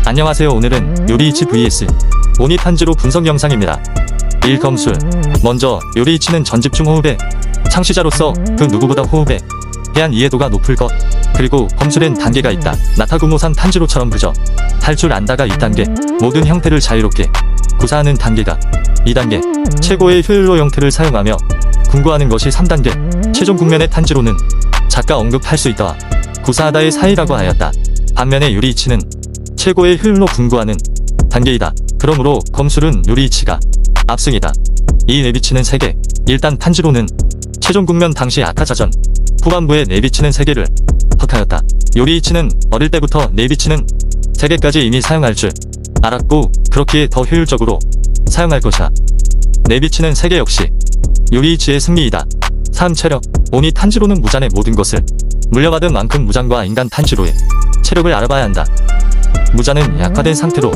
안녕하세요. 오늘은 요리이치 vs 오니 탄지로 분석 영상입니다. 1. 검술. 먼저 요리이치는 전집중 호흡에 창시자로서 그 누구보다 호흡에 대한 이해도가 높을 것. 그리고 검술엔 단계가 있다. 나타구모산 탄지로처럼 그저 할 줄 안다가 2단계 모든 형태를 자유롭게 구사하는 단계가 2단계 최고의 효율로 형태를 사용하며 궁구하는 것이 3단계 최종 국면의 탄지로는 작가 언급할 수 있다와 구사하다의 사이라고 하였다. 반면에 요리이치는 최고의 효율로 궁구하는 단계이다. 그러므로 검술은 요리이치가 압승이다. 이 내비치는 3개. 일단 탄지로는 최종 국면 당시 아타자전 후반부에 내비치는 3개를 헛하였다. 요리이치는 어릴 때부터 내비치는 3개까지 이미 사용할 줄 알았고 그렇기에 더 효율적으로 사용할 것이다. 내비치는 3개 역시 요리이치의 승리이다. 3. 체력. 오니 탄지로는 무잔의 모든 것을 물려받은 만큼 무잔과 인간 탄지로의 체력을 알아봐야 한다. 무잔은 약화된 상태로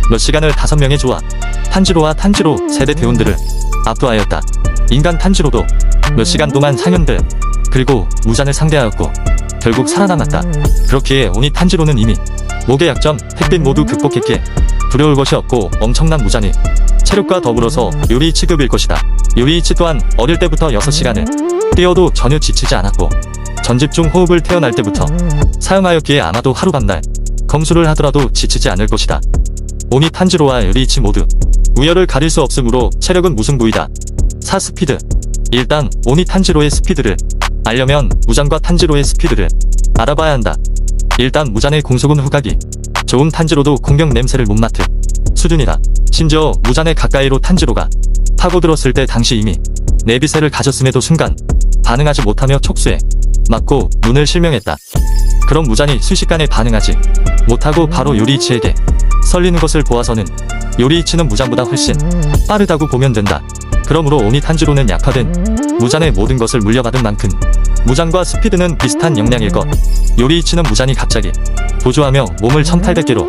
몇 시간을 5명의 조와 탄지로와 탄지로 세대 대원들을 압도하였다. 인간 탄지로도 몇 시간 동안 상현들 그리고 무잔을 상대하였고 결국 살아남았다. 그렇기에 오니 탄지로는 이미 목의 약점, 햇빛 모두 극복했기에 두려울 것이 없고 엄청난 무잔의 체력과 더불어서 요리이치급일 것이다. 요리이치 또한 어릴 때부터 6시간을 뛰어도 전혀 지치지 않았고 전집중 호흡을 태어날 때부터 사용하였기에 아마도 하루밤날 검술을 하더라도 지치지 않을 것이다. 오니 탄지로와 요리이치 모두 우열을 가릴 수 없으므로 체력은 무승부이다. 4. 스피드. 일단 오니 탄지로의 스피드를 알려면 무잔과 탄지로의 스피드를 알아봐야 한다. 일단 무잔의 공속은 후각이 좋은 탄지로도 공격 냄새를 못 맡을 수준이다. 심지어 무잔의 가까이로 탄지로가 파고들었을 때 당시 이미 내비세를 가졌음에도 순간 반응하지 못하며 촉수에 맞고 눈을 실명했다. 그럼 무잔이 순식간에 반응하지 못하고 바로 요리이치에게 썰리는 것을 보아서는 요리이치는 무잔보다 훨씬 빠르다고 보면 된다. 그러므로 오니 탄지로는 약화된 무잔의 모든 것을 물려받은 만큼 무잔과 스피드는 비슷한 역량일 것. 요리이치는 무잔이 갑자기 도주하며 몸을 1800개로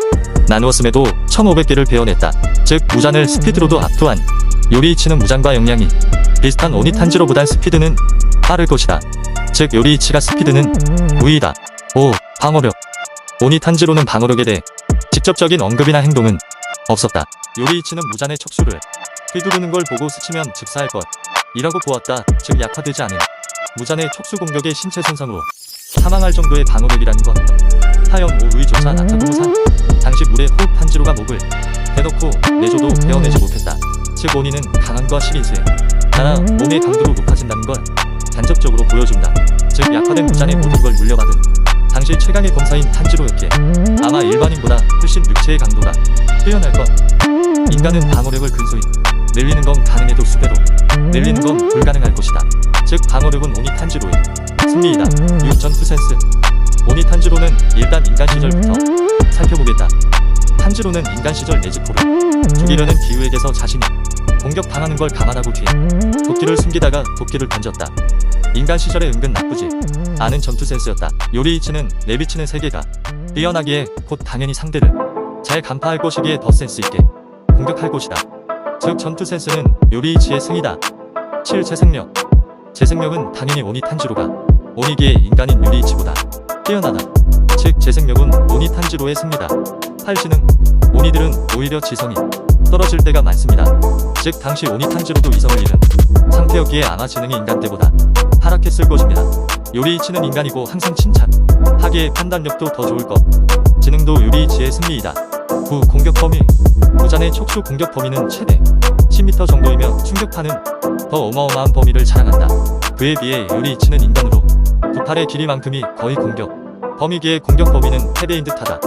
나누었음에도 1500개를 베어냈다. 즉 무잔을 스피드로도 압도한 요리이치는 무잔과 역량이 비슷한 오니 탄지로보단 스피드는 빠를 것이다. 즉 요리이치가 스피드는 우위이다. 5. 방어력. 오니 탄지로는 방어력에 대해 직접적인 언급이나 행동은 없었다. 요리이치는 무잔의 척수를 휘두르는 걸 보고 스치면 즉사할 것 이라고 보았다. 즉 약화되지 않은 무잔의 촉수 공격의 신체 손상으로 사망할 정도의 방어력이라는 것. 하연 5위조차 나타구모산 당시 물에 호흡 탄지로가 목을 대놓고 내줘도 베어내지 못했다. 즉 오니는 강함과 신인수에 따라 몸의 강도로 높아진다는 걸 간접적으로 보여준다. 즉 약화된 무잔의 모든 걸 물려받은 당시 최강의 검사인 탄지로였기에 아마 일반인보다 훨씬 육체의 강도가 뛰어날 것. 인간은 방어력을 근소히 늘리는 건 가능해도 수배로 늘리는 건 불가능할 것이다. 즉 방어력은 오니 탄지로의 승리이다. 6. 전투 센스. 오니 탄지로는 일단 인간 시절부터 살펴보겠다. 탄지로는 인간 시절 네즈코를 죽이려는 기우에게서 자신이 공격 당하는 걸 감안하고 뒤에 도끼를 숨기다가 도끼를 던졌다. 인간 시절에 은근 나쁘지 않은 전투 센스였다. 요리이치는 내비치는 3개가 뛰어나기에 곧 당연히 상대를 잘 간파할 것이기에 더 센스 있게 공격할 것이다. 즉 전투 센스는 요리이치의 승이다. 7. 재생력. 재생력은 당연히 오니 탄지로가 오니기에 인간인 요리이치보다 뛰어나다. 즉 재생력은 오니 탄지로의 승리다. 8. 지능. 오니들은 오히려 지성이 떨어질 때가 많습니다. 즉 당시 오니 탄지로도 이성을 잃은 상태였기에 아마 지능이 인간 때보다 하락했을 것입니다. 요리이치는 인간이고 항상 침착하기에 판단력도 더 좋을 것. 지능도 요리이치의 승리이다. 9. 공격 범위. 무잔의 촉수 공격 범위는 최대 10m 정도이며 충격파는 더 어마어마한 범위를 자랑한다. 그에 비해 요리이치는 인간으로 두 팔의 길이만큼이 거의 공격 범위기에 공격 범위는 패배인 듯하다.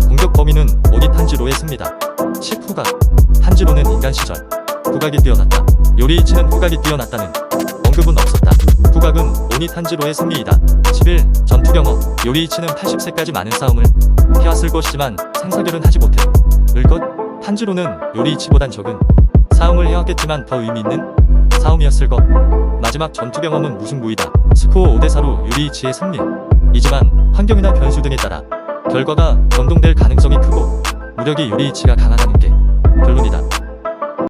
공격 범위는 오니 탄지로의 승리다. 10. 후각. 탄지로는 인간 시절 후각이 뛰어났다. 요리이치는 후각이 뛰어났다는 언급은 없었다. 후각은 오니 탄지로의 승리이다. 11. 전투 경험. 요리이치는 80세까지 많은 싸움을 해왔을 것이지만 상사결은 하지 못했을 것. 탄지로는 요리이치보단 적은 싸움을 해왔겠지만 더 의미 있는 싸움이었을 것. 마지막 전투 경험은 무승부이다. 스코어 5대4로 요리이치의 승리이지만 환경이나 변수 등에 따라 결과가 변동될 가능성이 크고 무력이 요리이치가 강하다는 게 결론이다.